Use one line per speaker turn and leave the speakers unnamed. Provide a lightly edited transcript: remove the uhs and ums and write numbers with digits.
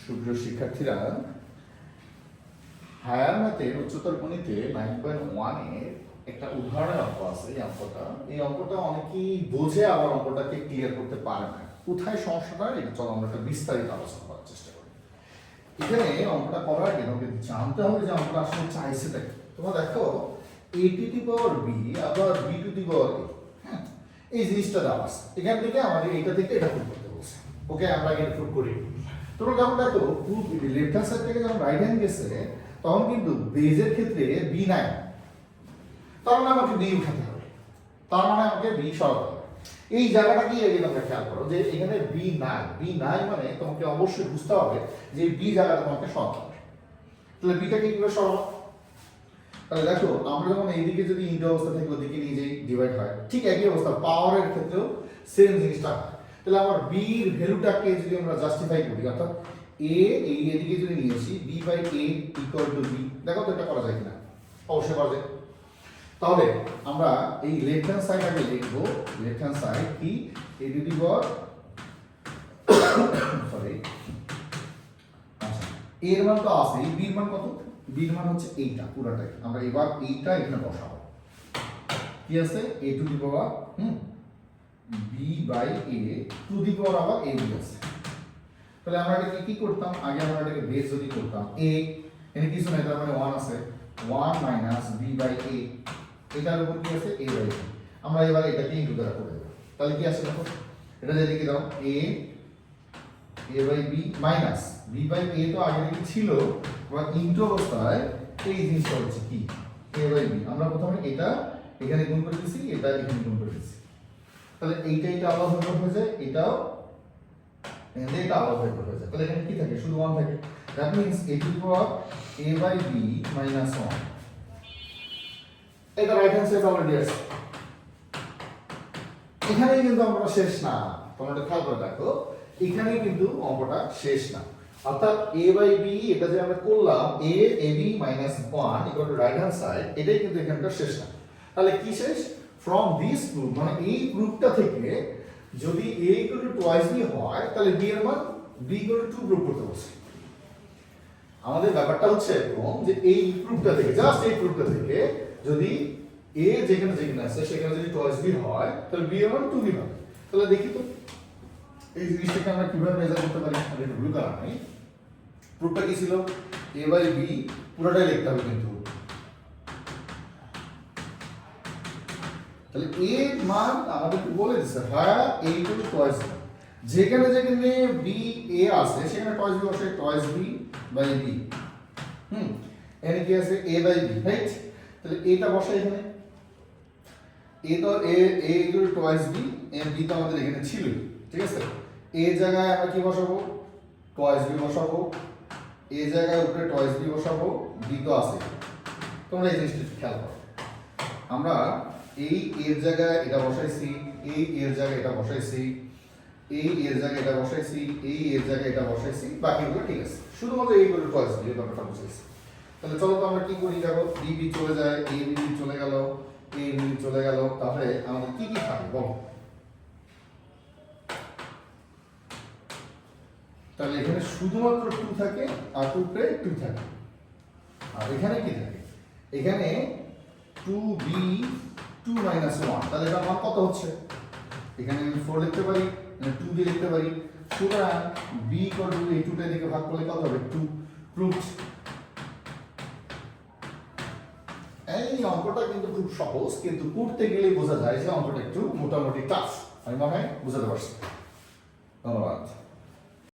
সুপ্রিয় শিক্ষার্থীরা, হায়ার ম্যাথের উচ্চতর গণিতে 9.1 এর একটা উদাহরণের অঙ্ক আছে। এই অঙ্কটা অনেকেই বোঝে, আবার অঙ্কটাকে ক্লিয়ার করতে পারে না। কোথায় সমস্যাটা, এটা চলো আমরা একটা বিস্তারিত আলোচনা করার চেষ্টা করি। এখানে অঙ্কটা করার আগে আমাকে জানতে হবে যে অঙ্কটা আসলে চাইছে দেখো। তোমরা দেখো a to the power b আবার b two the power a, হ্যাঁ, এই জিনিসটা দেওয়া আছে। এখান থেকে আমাদের এইটা থেকে এটা প্রুভ করতে বলছে। ওকে, আমরা এটা প্রুভ করি। তোমরা যখন দেখো লেফট হ্যান্ড সাইড থেকে যখন রাইট হ্যান্ড গেছে, তখন কিন্তু বেজের ক্ষেত্রে b নাই, তার মানে আমাকে b উঠাতে হবে, তার মানে আমাকে b সরাতে হবে। এই জায়গাটা কি আগে তোমরা খেয়াল করো যে এখানে b নাই মানে তোমাকে অবশ্যই বুঝতে হবে যে b জায়গাটা তোমাকে সরাতে হবে। তাহলে bটাকে কিভাবে সরাবো? তাহলে দেখো আমরা যখন এইদিকে যদি ইনটু অবস্থা থেকে ওদিকে নিয়ে যাই ডিভাইড হয়, ঠিক একই অবস্থা পাওয়ারের ক্ষেত্রেও সেম জিনিসটা হয়। তাহলে আমার b এর ভ্যালুটাকে যদি আমরা জাস্টিফাই করি, অর্থাৎ a এই এদিকে যদি নিয়ে আসি b by a equal to b, দেখো তো এটা করা যায় কিনা? অবশ্যই করা যায়। তাহলে আমরা এই লেফট হ্যান্ড সাইড আগে লিখব। লেফট হ্যান্ড সাইড কি a to the power sorry, আচ্ছা a এর মান তো আছে, b এর মান কত? b এর মান হচ্ছে এইটা পুরোটাই। আমরা এবার এইটা এখানে বসাবো। কি আছে? a to the power b by a to the power আবার a বি আছে। তাহলে আমরা এটাকে কি করতাম? আগে আমরা এটাকে বেস যদি করতাম a, এখানে কিছু নাই, তার মানে 1 আছে, 1 মাইনাস b বাই a, এটার উপর কি আছে? a by b। আমরা এবার এটাকে ইনটু দ্বারা করে দেব। তাহলে কি আসে দেখো, এটা যদি লিখে দাও a by b minus b by a, তো আগে থেকে ছিল, এবার ইনটু অবস্থায় এই জিনিসটা হচ্ছে কি a বাই b। আমরা প্রথমে এটা এখানে গুণ করে দিয়েছি, এটা এখানে গুণ করে দিয়েছি। তাহলে এইটা আলাদা হয়ে যায়, এটাও এটা আলাদা হয়ে যায়। তাহলে এখানে কি থাকে? শুধু 1 থাকে। That means a to the power a by b minus 1। এটা রাইট হ্যান্ড সাইড অলরেডি আছে। এখানেই কিন্তু অঙ্কটা শেষ না। তোমরা এটা খেয়াল করে দেখো, এখানেই কিন্তু অঙ্কটা শেষ না। অর্থাৎ a বাই b, এটা যে আমরা করলাম a ab minus 1 equal to right hand side, এটাই কিন্তু এখানকার শেষ না। তাহলে কি শেষ? ফ্রম দিস প্রুফ, মানে এই প্রুফটা থেকে যদি a equal to twice b হয়, তাহলে b এর মান b ইকুয়াল টু 2 প্রুফ করতে বলছে। আমাদের ব্যাপারটা হচ্ছে এরকম যে এই প্রুফটা থেকে, জাস্ট এই প্রুফটা থেকে যদি a যেখানে আছে সেখানে যদি টুয়াইস b হয়, তাহলে b এর মান 2b হবে। তাহলে দেখি তো এই জিনিসটাকে আমরা কিভাবে মেজার করতে পারি। এটা একটু ভুল করা নাই। প্রুফটা কি ছিল? a বাই b পুরোটাই লিখতে হবে কিন্তু। তাহলে a এর মান আমাদেরকে বলে দিচ্ছে হয় a equal to twice b। যেখানে b a আছে সেখানে টুয়াইস b বসে, টুয়াইস b বাই b। এখানে কি আছে? a by b, right? তাহলে এটা বসাই এখানে। a তো a equal to twice b, and b তো আমাদের এখানে ছিল, ঠিক আছে? a জায়গায় আমরা কি বসাবো? টুয়াইস b বসাবো। a জায়গায় উপরে টুয়াইস b বসাবো, b তো আছে। তোমরা এই জিনিসটা খেয়াল করো। আমরা এই এর জায়গায় এটা বসাইছি, এই এর জায়গায় এটা বসাইছি, এই এর জায়গায় এটা বসাইছি, এই এর জায়গায় এটা বসাইছি, বাকিগুলো ঠিক আছে। শুধুমাত্র এইগুলো টুয়াইস b ব্যাপারটা বুঝাইছি। তাহলে চলো তো আমরা কি করি, দেখো b b চলে যায়, a b চলে গেল, a b চলে গেল। তাহলে আমাদের কি কি থাকে বলো? তাহলে এখানে শুধুমাত্র 2 থাকে, আর 2 তে 2 থাকে। আর এখানে কি থাকে? এখানে 2b 2 মাইনাস 1। তাহলে এটার মান কত হচ্ছে? এখানে আমি 4 লিখতে পারি, এখানে 2 দিয়ে লিখতে পারি। সুতরাং b ইকুয়াল টু এই 2টা দিকে ভাগ করলে কত হবে? 2। প্রুফ। এই অঙ্কটা কিন্তু খুব সহজ, কিন্তু করতে গেলে বোঝা যায় যে অঙ্কটা একটু মোটামুটি টাফ। আমি মনে হয় বুঝাতে পারছি। ধন্যবাদ।